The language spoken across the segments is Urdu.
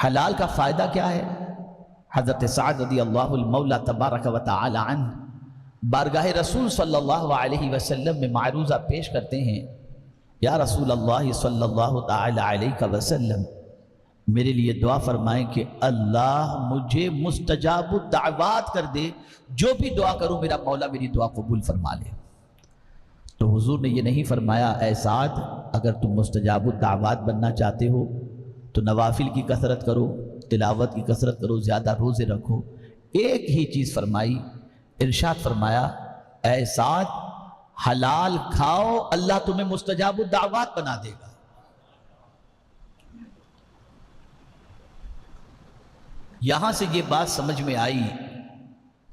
حلال کا فائدہ کیا ہے؟ حضرت سعد رضی اللہ المولا تبارک و تعالی عنہ بارگاہ رسول صلی اللہ علیہ وسلم میں معروضہ پیش کرتے ہیں، یا رسول اللہ صلی اللہ تعالی علیہ وسلم، میرے لیے دعا فرمائیں کہ اللہ مجھے مستجاب الدعوات کر دے، جو بھی دعا کروں میرا مولا میری دعا قبول فرما لے۔ تو حضور نے یہ نہیں فرمایا اے سعد اگر تم مستجاب الدعوات بننا چاہتے ہو تو نوافل کی کثرت کرو، تلاوت کی کثرت کرو، زیادہ روزے رکھو۔ ایک ہی چیز فرمائی، ارشاد فرمایا اے سعد حلال کھاؤ، اللہ تمہیں مستجاب الدعوات بنا دے گا۔ یہاں سے یہ بات سمجھ میں آئی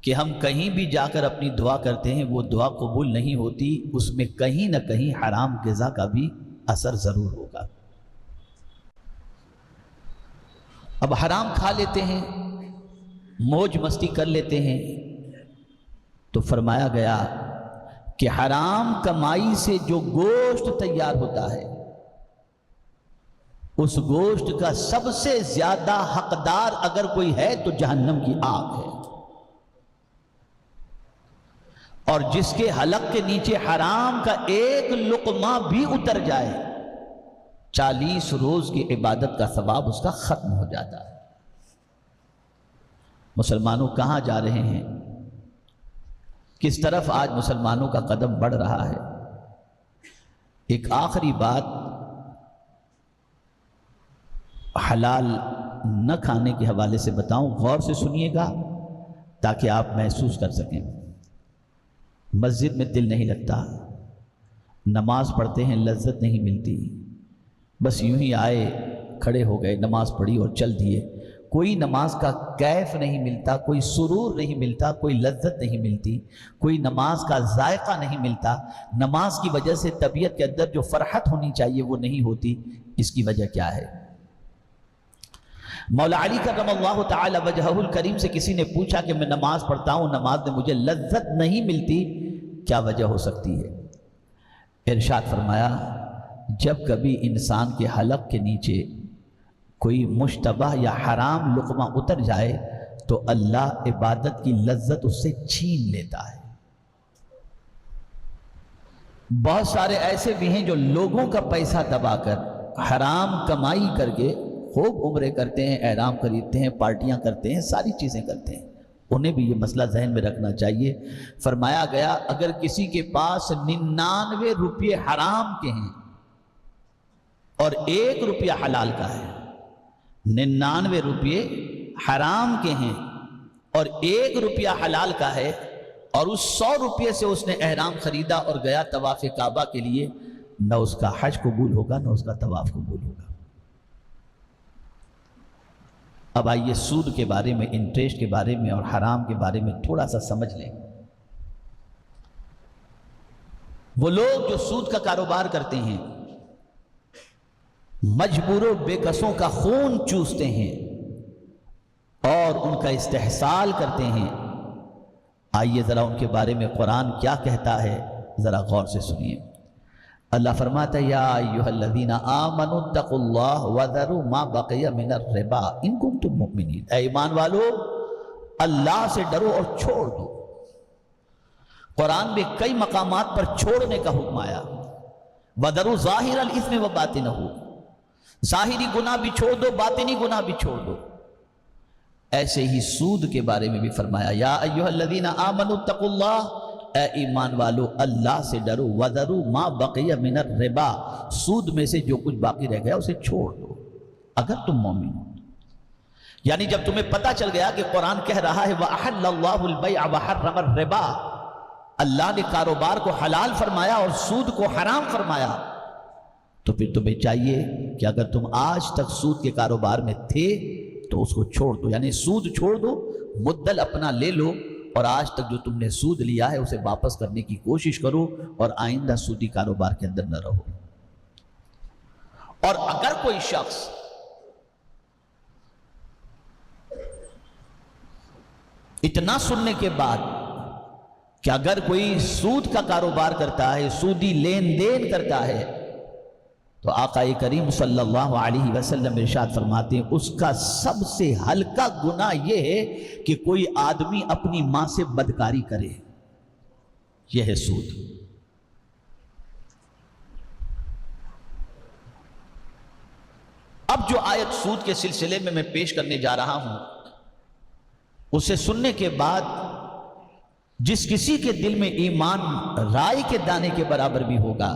کہ ہم کہیں بھی جا کر اپنی دعا کرتے ہیں وہ دعا قبول نہیں ہوتی، اس میں کہیں نہ کہیں حرام غذا کا بھی اثر ضرور ہوگا۔ اب حرام کھا لیتے ہیں، موج مستی کر لیتے ہیں، تو فرمایا گیا کہ حرام کمائی سے جو گوشت تیار ہوتا ہے اس گوشت کا سب سے زیادہ حقدار اگر کوئی ہے تو جہنم کی آگ ہے، اور جس کے حلق کے نیچے حرام کا ایک لقمہ بھی اتر جائے 40 روز کی عبادت کا ثواب اس کا ختم ہو جاتا ہے۔ مسلمانوں کہاں جا رہے ہیں؟ کس طرف آج مسلمانوں کا قدم بڑھ رہا ہے؟ ایک آخری بات حلال نہ کھانے کے حوالے سے بتاؤں، غور سے سنیے گا تاکہ آپ محسوس کر سکیں۔ مسجد میں دل نہیں لگتا، نماز پڑھتے ہیں لذت نہیں ملتی، بس یوں ہی آئے کھڑے ہو گئے نماز پڑھی اور چل دیے، کوئی نماز کا کیف نہیں ملتا، کوئی سرور نہیں ملتا، کوئی لذت نہیں ملتی، کوئی نماز کا ذائقہ نہیں ملتا، نماز کی وجہ سے طبیعت کے اندر جو فرحت ہونی چاہیے وہ نہیں ہوتی۔ اس کی وجہ کیا ہے؟ مولا علی کرم اللہ تعالی وجہہ الکریم سے کسی نے پوچھا کہ میں نماز پڑھتا ہوں، نماز میں مجھے لذت نہیں ملتی، کیا وجہ ہو سکتی ہے؟ ارشاد فرمایا جب کبھی انسان کے حلق کے نیچے کوئی مشتبہ یا حرام لقمہ اتر جائے تو اللہ عبادت کی لذت اس سے چھین لیتا ہے۔ بہت سارے ایسے بھی ہیں جو لوگوں کا پیسہ دبا کر حرام کمائی کر کے خوب عمرے کرتے ہیں، احرام خریدتے ہیں، پارٹیاں کرتے ہیں، ساری چیزیں کرتے ہیں، انہیں بھی یہ مسئلہ ذہن میں رکھنا چاہیے۔ فرمایا گیا اگر کسی کے پاس 99 روپے حرام کے ہیں اور 1 روپیہ حلال کا ہے، 99 روپے حرام کے ہیں اور 1 روپیہ حلال کا ہے، اور اس 100 روپے سے اس نے احرام خریدا اور گیا طواف کعبہ کے لیے، نہ اس کا حج قبول ہوگا نہ اس کا طواف قبول ہوگا۔ اب آئیے سود کے بارے میں، انٹرسٹ کے بارے میں اور حرام کے بارے میں تھوڑا سا سمجھ لیں۔ وہ لوگ جو سود کا کاروبار کرتے ہیں مجبوروں بے کسوں کا خون چوستے ہیں اور ان کا استحصال کرتے ہیں، آئیے ذرا ان کے بارے میں قرآن کیا کہتا ہے، ذرا غور سے سنیے۔ اللہ فرماتا ہے یا ایھا الذین آمنوا اتقوا اللہ وذروا ما بقی من الربا ان کنتم مؤمنین، اے ایمان والو اللہ سے ڈرو اور چھوڑ دو۔ قرآن میں کئی مقامات پر چھوڑنے کا حکم آیا، وذروا ظاہر الاثم وباطنہ، ظاہری گناہ بھی چھوڑ دو، باطنی گناہ بھی چھوڑ دو۔ ایسے ہی سود کے بارے میں بھی فرمایا یا ایھا الذین آمنوا اتقوا اللہ، اے ایمان والو اللہ سے ڈرو، وذروا ما بقی من الربا، سود میں سے جو کچھ باقی رہ گیا اسے چھوڑ دو اگر تم مومن ہو۔ یعنی جب تمہیں پتہ چل گیا کہ قرآن کہہ رہا ہے وَأَحَلَّ اللَّهُ الْبَيْعَ وَحَرَّمَ الرِّبَا، اللہ نے کاروبار کو حلال فرمایا اور سود کو حرام فرمایا، تو پھر تمہیں چاہیے کہ اگر تم آج تک سود کے کاروبار میں تھے تو اس کو چھوڑ دو، یعنی سود چھوڑ دو، مدل اپنا لے لو، اور آج تک جو تم نے سود لیا ہے اسے واپس کرنے کی کوشش کرو اور آئندہ سودی کاروبار کے اندر نہ رہو۔ اور اگر کوئی شخص اتنا سننے کے بعد کہ اگر کوئی سود کا کاروبار کرتا ہے، سودی لین دین کرتا ہے، تو آقا کریم صلی اللہ علیہ وسلم ارشاد فرماتے ہیں اس کا سب سے ہلکا گناہ یہ ہے کہ کوئی آدمی اپنی ماں سے بدکاری کرے، یہ ہے سود۔ اب جو آیت سود کے سلسلے میں پیش کرنے جا رہا ہوں، اسے سننے کے بعد جس کسی کے دل میں ایمان رائے کے دانے کے برابر بھی ہوگا،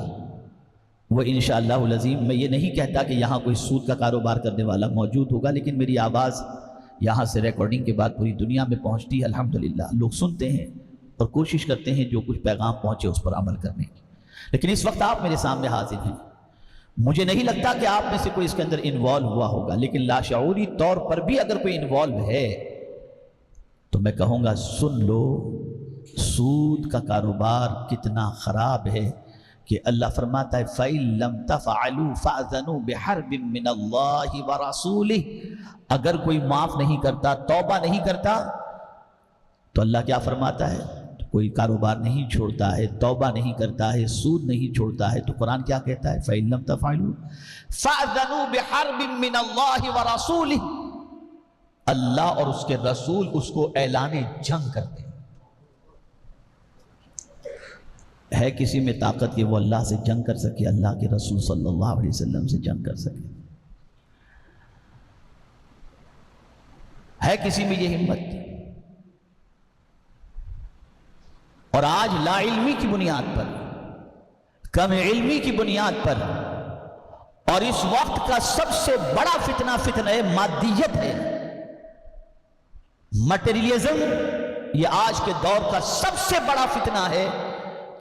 وہ انشاءاللہ العظیم، میں یہ نہیں کہتا کہ یہاں کوئی سود کا کاروبار کرنے والا موجود ہوگا، لیکن میری آواز یہاں سے ریکارڈنگ کے بعد پوری دنیا میں پہنچتی ہے، الحمدللہ لوگ سنتے ہیں اور کوشش کرتے ہیں جو کچھ پیغام پہنچے اس پر عمل کرنے کی۔ لیکن اس وقت آپ میرے سامنے حاضر ہیں، مجھے نہیں لگتا کہ آپ میں سے کوئی اس کے اندر انوالو ہوا ہوگا، لیکن لاشعوری طور پر بھی اگر کوئی انوالو ہے تو میں کہوں گا سن لو، سود کا کاروبار کتنا خراب ہے کہ اللہ فرماتا ہے فَإِن لَمْ تَفْعَلُوا فَأْذَنُوا بِحَرْبٍ مِّنَ اللَّهِ وَرَسُولِهِ، اگر کوئی معاف نہیں کرتا، توبہ نہیں کرتا، تو اللہ کیا فرماتا ہے؟ کوئی کاروبار نہیں چھوڑتا ہے، توبہ نہیں کرتا ہے، سود نہیں چھوڑتا ہے، تو قرآن کیا کہتا ہے؟ فَإِن لَمْ تَفْعَلُوا فَأْذَنُوا بِحَرْبٍ مِّنَ اللَّهِ وَرَسُولِهِ، اللہ اور اس کے رسول اس کو اعلان جنگ کرتے ہیں۔ ہے کسی میں طاقت کہ وہ اللہ سے جنگ کر سکے، اللہ کے رسول صلی اللہ علیہ وسلم سے جنگ کر سکے؟ ہے کسی میں یہ ہمت؟ اور آج لا علمی کی بنیاد پر، کم علمی کی بنیاد پر، اور اس وقت کا سب سے بڑا فتنہ مادیت ہے، مٹیریلزم، یہ آج کے دور کا سب سے بڑا فتنہ ہے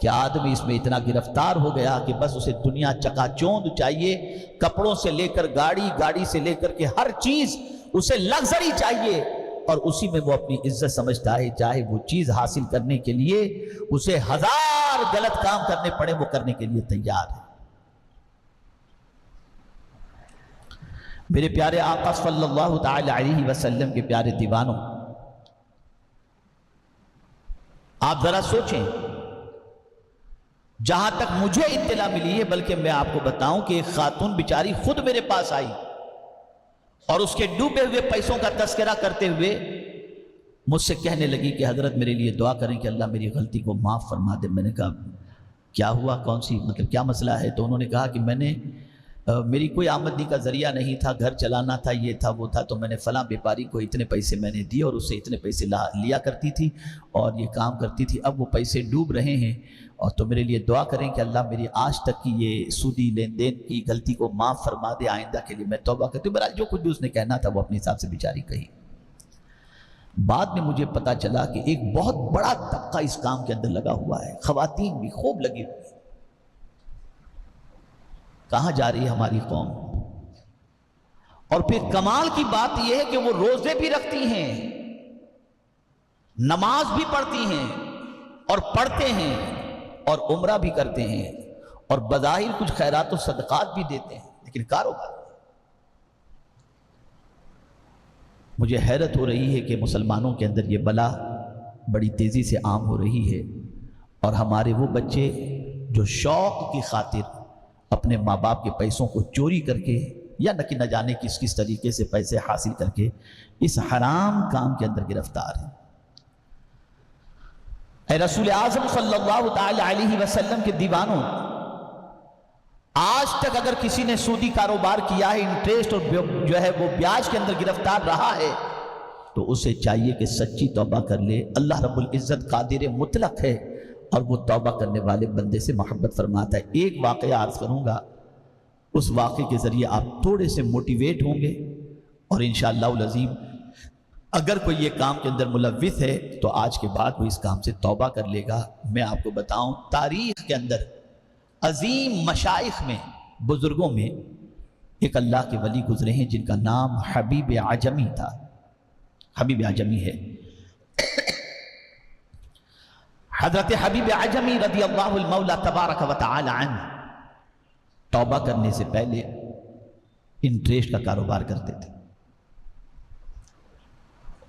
کہ آدمی اس میں اتنا گرفتار ہو گیا کہ بس اسے دنیا چکا چوند چاہیے، کپڑوں سے لے کر گاڑی، گاڑی سے لے کر کے ہر چیز اسے لگژری چاہیے، اور اسی میں وہ اپنی عزت سمجھتا ہے، چاہے وہ چیز حاصل کرنے کے لیے اسے 1000 غلط کام کرنے پڑے، وہ کرنے کے لیے تیار ہے۔ میرے پیارے آقا صلی اللہ تعالی علیہ وسلم کے پیارے دیوانوں، آپ ذرا سوچیں، جہاں تک مجھے اطلاع ملی ہے، بلکہ میں آپ کو بتاؤں کہ ایک خاتون بیچاری خود میرے پاس آئی اور اس کے ڈوبے ہوئے پیسوں کا تذکرہ کرتے ہوئے مجھ سے کہنے لگی کہ حضرت میرے لیے دعا کریں کہ اللہ میری غلطی کو معاف فرما دے۔ میں نے کہا کیا ہوا، کون سی کیا مسئلہ ہے؟ تو انہوں نے کہا کہ میں نے میری کوئی آمدنی کا ذریعہ نہیں تھا، گھر چلانا تھا، یہ تھا وہ تھا، تو میں نے فلاں بیپاری کو اتنے پیسے میں نے دیے اور اس سے اتنے پیسے لیا کرتی تھی اور یہ کام کرتی تھی، اب وہ پیسے ڈوب رہے ہیں، اور تو میرے لیے دعا کریں کہ اللہ میری آج تک کی یہ سودی لین دین کی غلطی کو معاف فرما دے، آئندہ کے لیے میں توبہ کرتی ہوں۔ برحال جو کچھ بھی اس نے کہنا تھا وہ اپنے حساب سے بیچاری کہی۔ بعد میں مجھے پتا چلا کہ ایک بہت بڑا طبقہ اس کام کے اندر لگا ہوا ہے، خواتین بھی خوب لگی ہوئی۔ کہاں جا رہی ہے ہماری قوم؟ اور پھر کمال کی بات یہ ہے کہ وہ روزے بھی رکھتی ہیں، نماز بھی پڑھتی ہیں اور پڑھتے ہیں اور عمرہ بھی کرتے ہیں اور بظاہر کچھ خیرات و صدقات بھی دیتے ہیں، لیکن کاروبار۔ مجھے حیرت ہو رہی ہے کہ مسلمانوں کے اندر یہ بلا بڑی تیزی سے عام ہو رہی ہے، اور ہمارے وہ بچے جو شوق کی خاطر اپنے ماں باپ کے پیسوں کو چوری کر کے یا نہ جانے کس طریقے سے پیسے حاصل کر کے اس حرام کام کے اندر گرفتار ہیں۔ اے رسول اعظم صلی اللہ تعالی علیہ وسلم کے دیوانوں، آج تک اگر کسی نے سودی کاروبار کیا ہے، انٹریسٹ اور جو ہے وہ بیاج کے اندر گرفتار رہا ہے، تو اسے چاہیے کہ سچی توبہ کر لے۔ اللہ رب العزت قادر مطلق ہے اور وہ توبہ کرنے والے بندے سے محبت فرماتا ہے۔ ایک واقعہ عرض کروں گا، اس واقعے کے ذریعے آپ تھوڑے سے موٹیویٹ ہوں گے، اور انشاءاللہ العظیم اگر کوئی یہ کام کے اندر ملوث ہے تو آج کے بعد وہ اس کام سے توبہ کر لے گا۔ میں آپ کو بتاؤں، تاریخ کے اندر عظیم مشائخ میں، بزرگوں میں ایک اللہ کے ولی گزرے ہیں جن کا نام حبیب عجمی تھا، حبیب عجمی ہے۔ حضرت حبیب عجمی رضی اللہ المولا تبارک و تعالی عنہ توبہ کرنے سے پہلے انٹریسٹ کا کاروبار کرتے تھے،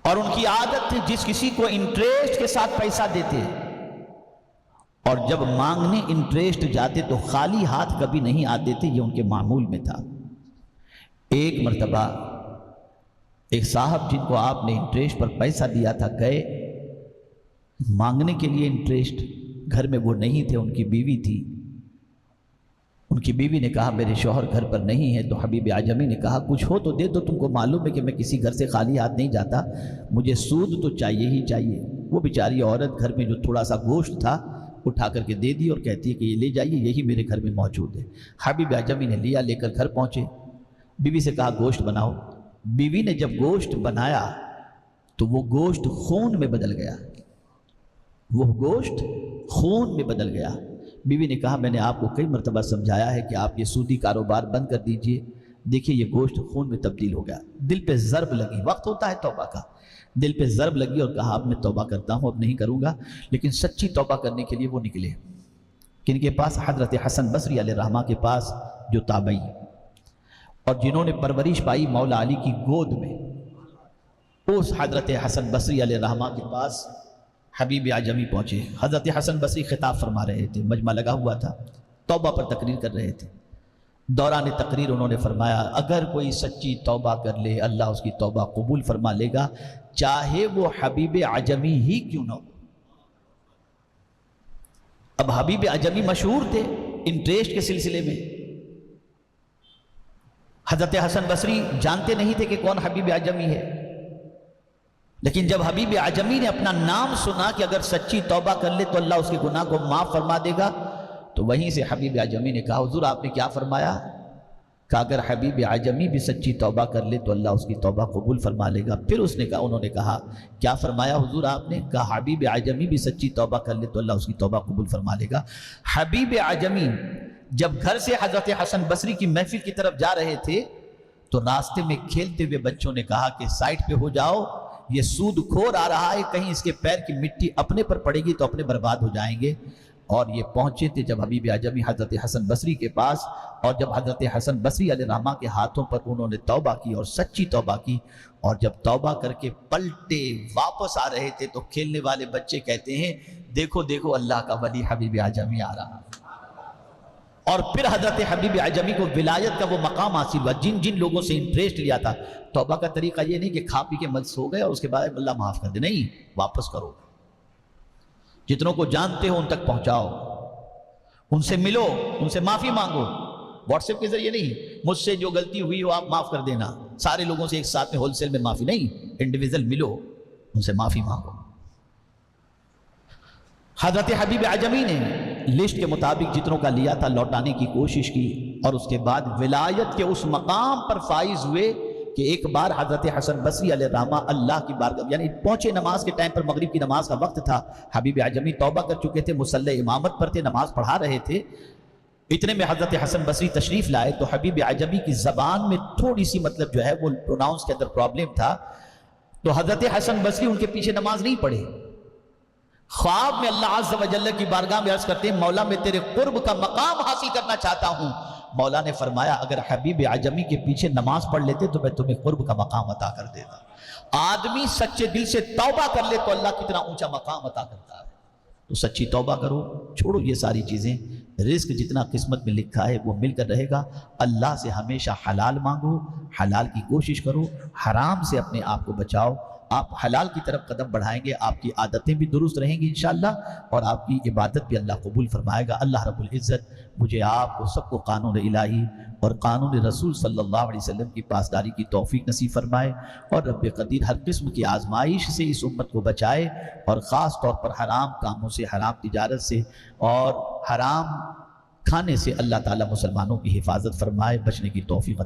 اور ان کی عادت تھی جس کسی کو انٹریسٹ کے ساتھ پیسہ دیتے اور جب مانگنے انٹریسٹ جاتے تو خالی ہاتھ کبھی نہیں آتے تھے، یہ ان کے معمول میں تھا۔ ایک مرتبہ ایک صاحب جن کو آپ نے انٹریسٹ پر پیسہ دیا تھا گئے مانگنے کے لیے انٹریسٹ، گھر میں وہ نہیں تھے، ان کی بیوی تھی۔ ان کی بیوی نے کہا میرے شوہر گھر پر نہیں ہے، تو حبیب اعجمی نے کہا کچھ ہو تو دے دو، تم کو معلوم ہے کہ میں کسی گھر سے خالی ہاتھ نہیں جاتا، مجھے سود تو چاہیے ہی چاہیے۔ وہ بیچاری عورت گھر میں جو تھوڑا سا گوشت تھا اٹھا کر کے دے دی اور کہتی ہے کہ یہ لے جائیے، یہی میرے گھر میں موجود ہے۔ حبیب اعجمی نے لیا، لے کر گھر پہنچے، بیوی سے کہا گوشت بناؤ۔ بیوی نے جب گوشت بنایا تو وہ گوشت خون میں بدل گیا، وہ گوشت خون میں بدل گیا۔ بیوی نے کہا میں نے آپ کو کئی مرتبہ سمجھایا ہے کہ آپ یہ سودی کاروبار بند کر دیجئے، دیکھیے یہ گوشت خون میں تبدیل ہو گیا۔ دل پہ ضرب لگی، وقت ہوتا ہے توبہ کا، دل پہ ضرب لگی اور کہا اب میں توبہ کرتا ہوں، اب نہیں کروں گا۔ لیکن سچی توبہ کرنے کے لیے وہ نکلے، کن کے پاس؟ حضرت حسن بصری علیہ الرحمہ کے پاس، جو تابعی اور جنہوں نے پرورش پائی مولا علی کی گود میں، اس حضرت حسن بصری علیہ الرحمہ کے پاس حبیب اعجمی پہنچے۔ حضرت حسن بصری خطاب فرما رہے تھے، مجمع لگا ہوا تھا، توبہ پر تقریر کر رہے تھے۔ دوران تقریر انہوں نے فرمایا اگر کوئی سچی توبہ کر لے اللہ اس کی توبہ قبول فرما لے گا، چاہے وہ حبیب اعجمی ہی کیوں نہ ہو۔ اب حبیب اعجمی مشہور تھے انٹریسٹ کے سلسلے میں، حضرت حسن بصری جانتے نہیں تھے کہ کون حبیب اعجمی ہے، لیکن جب حبیب اعجمی نے اپنا نام سنا کہ اگر سچی توبہ کر لے تو اللہ اس کے گناہ کو معاف فرما دے گا، تو وہیں سے حبیب اعجمی نے کہا حضور آپ نے کیا فرمایا؟ کہ اگر حبیب اعجمی بھی سچی توبہ کر لے تو اللہ اس کی توبہ قبول فرما لے گا۔ پھر انہوں نے کہا کیا فرمایا حضور آپ نے؟ کہا حبیب اعجمی بھی سچی توبہ کر لے تو اللہ اس کی توبہ قبول فرما لے گا۔ حبیب اعجمی جب گھر سے حضرت حسن بصری کی محفل کی طرف جا رہے تھے تو راستے میں کھیلتے ہوئے بچوں نے کہا کہ سائٹ پہ ہو جاؤ، یہ سود کھور آ رہا ہے، کہیں اس کے پیر کی مٹی اپنے پر پڑے گی تو اپنے برباد ہو جائیں گے۔ اور یہ پہنچے تھے جب حبیب اعجمی حضرت حسن بصری کے پاس، اور جب حضرت حسن بصری علیہ الرحمہ کے ہاتھوں پر انہوں نے توبہ کی اور سچی توبہ کی، اور جب توبہ کر کے پلٹے واپس آ رہے تھے تو کھیلنے والے بچے کہتے ہیں دیکھو دیکھو اللہ کا ولی حبیب اعجمی آ رہا۔ اور پھر حضرت حبیب اعجمی کو ولایت کا وہ مقام حاصل ہوا۔ جن جن لوگوں سے انٹریسٹ لیا تھا، توبہ کا طریقہ یہ نہیں کہ کھا پی کے مست ہو گئے اور اس کے بعد اللہ معاف کر دے، نہیں، واپس کرو، جتنوں کو جانتے ہو ان تک پہنچاؤ، ان سے ملو، ان سے معافی مانگو، واٹس ایپ کے ذریعے نہیں، مجھ سے جو غلطی ہوئی ہو آپ معاف کر دینا، سارے لوگوں سے ایک ساتھ میں ہول سیل میں معافی نہیں، انڈیویژل ملو، ان سے معافی مانگو۔ حضرت حبیب اعجمی نے لسٹ کے مطابق جتنوں کا لیا تھا لوٹانے کی کوشش کی، اور اس کے بعد ولایت کے اس مقام پر فائز ہوئے کہ ایک بار حضرت حسن بصری علیہ الرحمہ اللہ کی بارگاہ یعنی پہنچے نماز کے ٹائم پر، مغرب کی نماز کا وقت تھا، حبیب اعجمی توبہ کر چکے تھے، مصلی امامت پر تھے، نماز پڑھا رہے تھے، اتنے میں حضرت حسن بصری تشریف لائے تو حبیب اعجمی کی زبان میں تھوڑی سی مطلب جو ہے وہ پروناؤنس کے اندر پرابلم تھا، تو حضرت حسن بصری ان کے پیچھے نماز نہیں پڑھے، خواب میں اللہ عز و جل کی بارگاہ میں عرض کرتے ہیں مولا میں تیرے قرب کا مقام حاصل کرنا چاہتا ہوں۔ مولا نے فرمایا اگر حبیب اعجمی کے پیچھے نماز پڑھ لیتے تو میں تمہیں قرب کا مقام عطا کر دیتا۔ آدمی سچے دل سے توبہ کر لے تو اللہ کتنا اونچا مقام عطا کرتا ہے، تو سچی توبہ کرو، چھوڑو یہ ساری چیزیں، رزق جتنا قسمت میں لکھا ہے وہ مل کر رہے گا۔ اللہ سے ہمیشہ حلال مانگو، حلال کی کوشش کرو، حرام سے اپنے آپ کو بچاؤ، آپ حلال کی طرف قدم بڑھائیں گے، آپ کی عادتیں بھی درست رہیں گی انشاءاللہ، اور آپ کی عبادت بھی اللہ قبول فرمائے گا۔ اللہ رب العزت مجھے آپ کو سب کو قانون الہی اور قانون رسول صلی اللہ علیہ وسلم کی پاسداری کی توفیق نصیب فرمائے، اور رب قدیر ہر قسم کی آزمائش سے اس امت کو بچائے، اور خاص طور پر حرام کاموں سے، حرام تجارت سے اور حرام کھانے سے اللہ تعالیٰ مسلمانوں کی حفاظت فرمائے، بچنے کی توفیق عطا